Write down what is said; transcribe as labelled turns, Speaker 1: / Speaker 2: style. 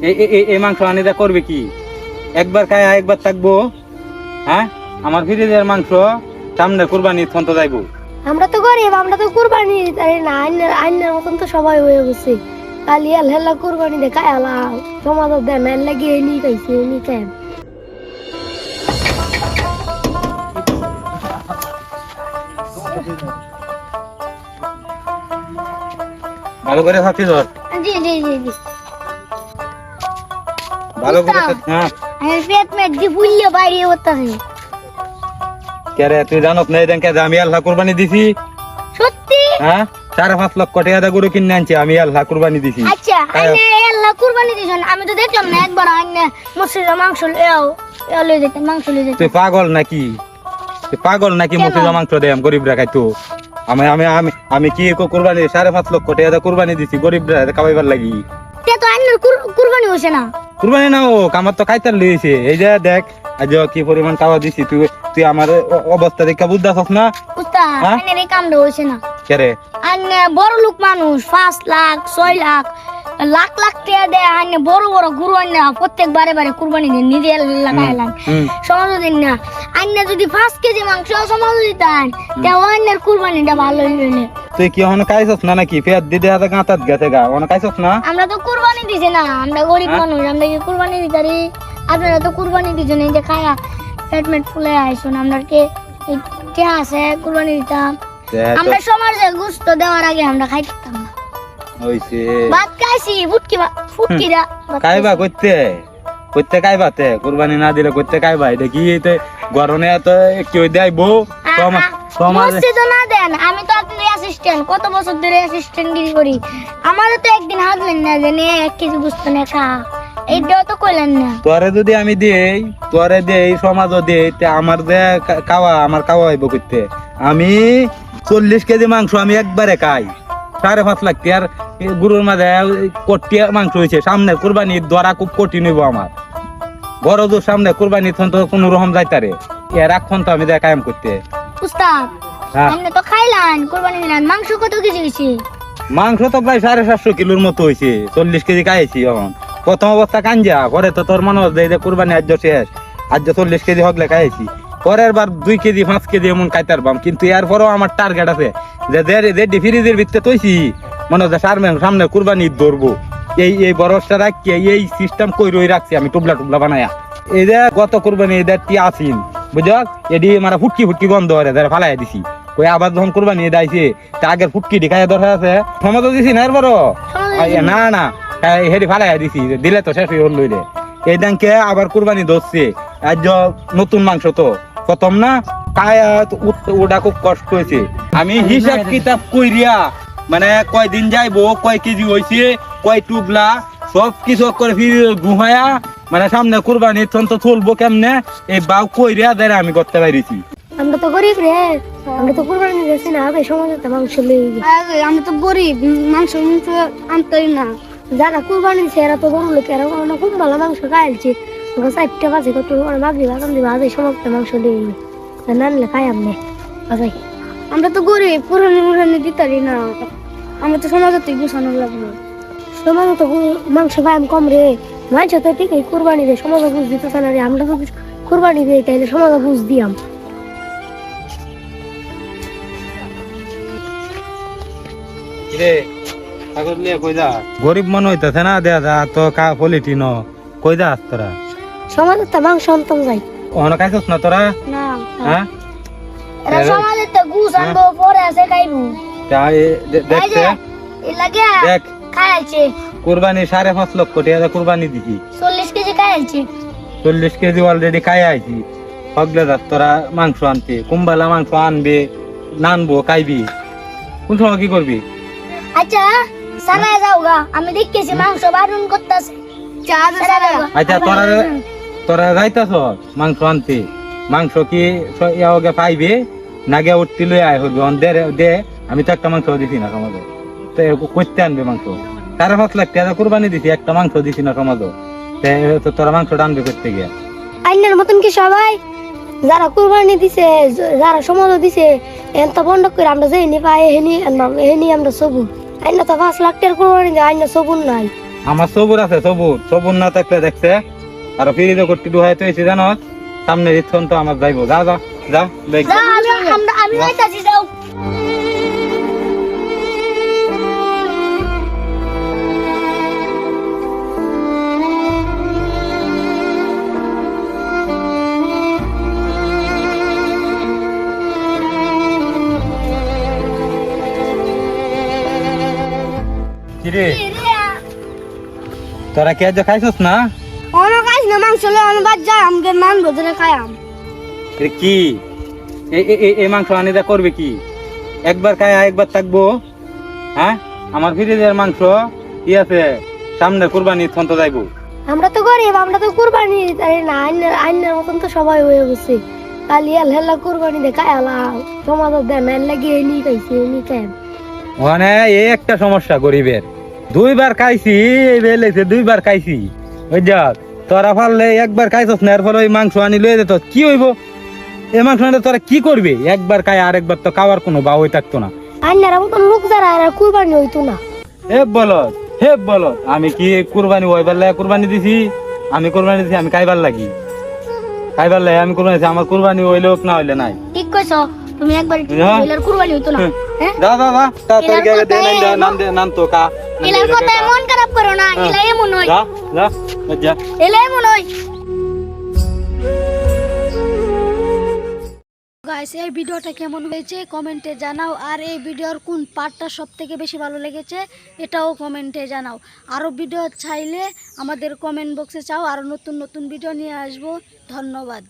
Speaker 1: এই মাংস আনিদা করবে কি? একবার খায় একবার থাকবো? হ্যাঁ, আমার ফ্রিজের মাংস সামনে কুরবানি ফন্ত যাইবো।
Speaker 2: আমরা তো গরিব, আমরা তো কুরবানি দিতে না, আইনের মতন তো সবাই হয়ে গেছে। কালি হেলা কুরবানি দে কায়ালা সমাজ দেন লাগিয়ে নি খাইছে নি খাই।
Speaker 1: ভালো করে থাকি ধর,
Speaker 2: জি জি জি জি
Speaker 1: ভালো করে থাক। হ্যাঁ,
Speaker 2: আমি পেট মেট দি ফুললে বাইরে হতাছে।
Speaker 1: কে রে তুই জানোস না এদিনকে আমি আল্লাহ কুরবানি দিছি?
Speaker 2: সত্যি?
Speaker 1: হ্যাঁ, 4-5 লক্ষ টাকা দিয়ে গরু কিনে আনছি, আমি আল্লাহ কুরবানি দিছি।
Speaker 2: আচ্ছা, আইনে আল্লাহ কুরবানি দিছেন, আমি তো দেখলাম না একবার আইনে মসজিদে মাংস এও লই যেতেন, মাংস লই যেতেন।
Speaker 1: তুই পাগল নাকি? তুই পাগল নাকি? মুসলিম মাংস দে আমি গরিবরা খাইতো। আমি আমি আমি আমি কি কুরবানি 5.5 লক্ষ টাকা দিয়ে কুরবানি দিছি গরিবরা খাওয়াইবার লাগি।
Speaker 2: তে তো আইনের কুরবানি হইছে না।
Speaker 1: কুরবানি না হোক, আমার তো খাইতার লইছে। এই যে দেখ আজ কি পরিমাণ খাওয়া দিছি, তুই তুই আমার অবস্থা দেখে বুঝতেছস না?
Speaker 2: উস্তাদ, আইনের এই কামটা হইছে না।
Speaker 1: কে রে?
Speaker 2: আইনে বড় লোক মানুষ, 5 লাখ 6 লাখ লাখ লাখ টাকা দেয়, আইনে বড় বড় গুরু আইনে প্রত্যেক বারে বারে কুরবানি দেন, নিজে লাগাইলাম সমাজ দিন না। আইনে যদি 5 কেজি মাংস সমাজ দিতেন তাও আইনের কুরবানিটা ভালো হইলে।
Speaker 1: তুই কি ওখানে খাইছস না নাকি? পেট দিতে হাতে গাঁতাত গেছে গা, ওখানে খাইছস না?
Speaker 2: আমরা তো কুরবানি দিছি না, আমরা গরিব মানুষ, আমরা কি কুরবানি দিতারি? আপনারা তো কুরবানি দিছেন, এই যে খায়া পেট মেট ফুলে আইছুন, আমরা কি কে আছে কুরবানি দিতাম? আমরা সমাজে গোশত দেওয়ার আগে আমরা খাইতাম না।
Speaker 1: হইছে
Speaker 2: ভাত খাইছি, ফুটকি দা
Speaker 1: খাইবা কইতে কইতে খাইবাতে কুরবানি না দিলে কইতে খাইবা? এটা কি এতে গরনে এত কি হই দেইবো সমাজ
Speaker 2: মসজিদে না দেন। আমি তো আপনার অ্যাসিস্ট্যান্ট, কত বছর ধরে অ্যাসিস্ট্যান্ট গিরি করি। আমারও তো একদিন হাজলেন না যে নে 1 কেজি গোশত নে খা, এইটাও তো কইলেন না।
Speaker 1: তোরে যদি আমি দেই, তোরে দেই, সমাজও দেই, তে আমার যে খাওয়া আমার খাওয়া হইব কইতে? আমি 40 কেজি মাংস আমি একবারে খাই, 5.5 লাখ টাকার গরুর মাঝে কোটি মাংস হয়েছে। সামনে কুরবানি ধরা খুব কঠিন হইব আমার। বড় দূর সামনে কুরবানি তো কোন রকম যাইতারে, এর এখন তো আমি দেখাম করতে।
Speaker 2: উস্তাদ, আপনি তো খাইলেন, কুরবানি দিলেন, মাংস কত কেজি হইছে?
Speaker 1: মাংস তো প্রায় 750 কিলোর মতো হয়েছে। 40 কেজি খাইছি এখন। প্রথম অবস্থা কাঞ্জা, পরে তো তোর মনে হচ্ছে যে কুরবানি আজ শেষ, আজ 40 কেজি হগলে খাইছি। পরের বার 2 কেজি 5 কেজি এমন খাইতার পাম, কিন্তু এরপরও আমার টার্গেট আছে যে ফ্রিজের ভিতরে তৈছি মনে হচ্ছে সামনে কুরবানি ধরবো, এই বরসটা রাখি, এই সিস্টেম কই রই রাখছি আমি টুবলা টুবলা বানায়া। এই যে গত কুরবানি এদের টি আসিন বুঝল, এটি মারা ফুটকি ফুটকি গন্ধ হরে ধরে ফালাই দিছি। ওই আবার যখন কুরবানি দাইছে তা আগের ফুটকি ঢিকাইয়া ধরা আছে, সময় তো দিছি না এরপরও না না হেডি ফালাই দিছি, দিলে তো শেষ হয়ে লইলে। এই দানকে আবার কুরবানি ধরছে, আজ নতুন মাংস তো প্রথম না, কায়া ওটা খুব কষ্ট হয়েছে। আমি হিসাব কিতাব কইরিয়া মানে কয়দিন যাইবো, কয় কেজি হয়েছে, কয় টুবলা সব কিছু করে ঘুমায়া মানে সামনে কুরবানি তো চলবো কেমনে, এই বাউ কইরিয়া দেয় আমি করতে পারিছি।
Speaker 2: আমরা তো গরিব রে, আমরা তো কুরবানি দিছি না, আগে সমাজে তো মাংস লই আগে। আমরা তো গরিব, মাংস আনতই না। যারা কুরবানি দিছে এরা তো বড় লোক, এরা খুব ভালো মাংস খাইছে। ওরা 4টা বাজে কত মাগরি বাজান দিবা, আগে সমাজে মাংস লই নানলে খাই আমনে আজাই। আমরা তো গরিব, কুরবানি দিতারি না, আমরা তো সমাজে তো গুছানো লাগবে। সমাজে তো মাংস খাই কম রে, মাংস তো ঠিকই কুরবানি দে, সমাজে বুঝ দিতেছে না রে। আমরা তো কুরবানি দিই তাইলে সমাজে বুঝ দিয়াম।
Speaker 1: গরিব মনে হইতেছে না, দেয়া যা তো পলিটি ন কই যা তোরা
Speaker 2: সমাজে তো মাংস আনতাম যাই।
Speaker 1: ওখানে খাইছস না তোরা?
Speaker 2: না,
Speaker 1: হ্যাঁ
Speaker 2: এরা সমাজে তো গুছ আনবো, পরে আছে খাইবো।
Speaker 1: দেখছে দেখ
Speaker 2: খাইছে
Speaker 1: কুরবানি 5.5 লক্ষ টাকা কুরবানি দিছি,
Speaker 2: 40 কেজি খাইছে।
Speaker 1: 40 কেজি অলরেডি খাই আইছি। হগলে যাস তোরা মাংস আনতে, কুম্বালা মাংস আনবে, নানবো, খাইবি, কোন সময় কি করবি?
Speaker 2: আচ্ছা সানা যাওগা, আমি দেখতেছি মাংস বারণ করতেছে।
Speaker 1: আচ্ছা তোরা যাইতাছ মাংস আনতে, মাংস কি ইয়াওগে পাইবে নাগে উঠতে লই আয় হইবে দে। আমি তো একটা মাংস দিছি না সমাজে, তো করতে আনবে মাংস? 5.5 লাখ টাকা কুরবানি দিছি, একটা মাংস দিছি না সমাজে, তো তোরা মাংস টানবে করতে গিয়া?
Speaker 2: আইনের মতন কি সবাই যারা কুরবানি দিছে, যারা সমাজ দিছে এত বন্ধ করে আমরা যাই নি পাই, হেনি আমরা সবুর। আইনা তো 5 লাখ টাকার কুরবানি দেয়, আইনা সবুর নাই।
Speaker 1: আমার সবুর আছে, সবুর না থাকলে দেখছে আর ফিরিতে করতে দুহাই তো এসে জানো সামনে ইচ্ছন তো আমার যাইবো। যা যা যা দেখ
Speaker 2: আমি যাইতাছি যাও।
Speaker 1: কিরে তোরা কে আজ খাইছস না?
Speaker 2: অনেক খাইছ না মাংস লই আমি বাদ যাই আমাকে মান বদলে খাইয়াম।
Speaker 1: এ কি এই মাংস আনিদা করবে কি? একবার খায় একবার থাকবো? হ্যাঁ আমার ফ্রিজের মাংস কি আছে সামনে কুরবানি ফন্ত যাইবো।
Speaker 2: আমরা তো গরিব, আমরা তো কুরবানি দিতে না, আইনের মতন তো সবাই হয়ে গেছে। কালি হেলা কুরবানি দে খাইলা সমাজ দেন লাগিয়ে নি খাইছে নি খাই।
Speaker 1: মানে এই একটা সমস্যা গরিবের, দুইবার খাইছি এই বেলেছে, দুইবার খাইছি। ওই যাক তোরা পারলে একবার খাইছস না, এর ফলে ওই মাংস আনি লয়ে যেত কি হইব? এই মাংস আনলে তোরা কি করবে? একবার খাই আর একবার তো খাওয়ার কোনো বাউই থাকতো না।
Speaker 2: আইনের মতন লোক যারা আর কুরবানি হইতো না।
Speaker 1: হে বলো আমি কি কুরবানি হইবার লাগে কুরবানি দিছি? আমি কুরবানি দিছি আমি খাইবার লাগে আমি কুরবানি দিছি। আমার কুরবানি হইলে হোক না হইলে নাই।
Speaker 2: ঠিক কইছো তুমি, একবার কইলার কুরবানি হইতো না। হ্যাঁ
Speaker 1: যা তাড়াতাড়ি গেলে দে নাম তো কা
Speaker 2: এলার কথা মন খারাপ করো না, এলা এমন হই।
Speaker 1: যা
Speaker 2: এলা এমন হই। গাইস এই ভিডিওটা কেমন হয়েছে কমেন্টে জানাও, আর এই ভিডিওর কোন পার্টটা সবথেকে বেশি ভালো লেগেছে এটাও কমেন্টে জানাও। আরো ভিডিও চাইলে আমাদের কমেন্ট বক্সে চাও, আরো নতুন নতুন ভিডিও নিয়ে আসবো। ধন্যবাদ।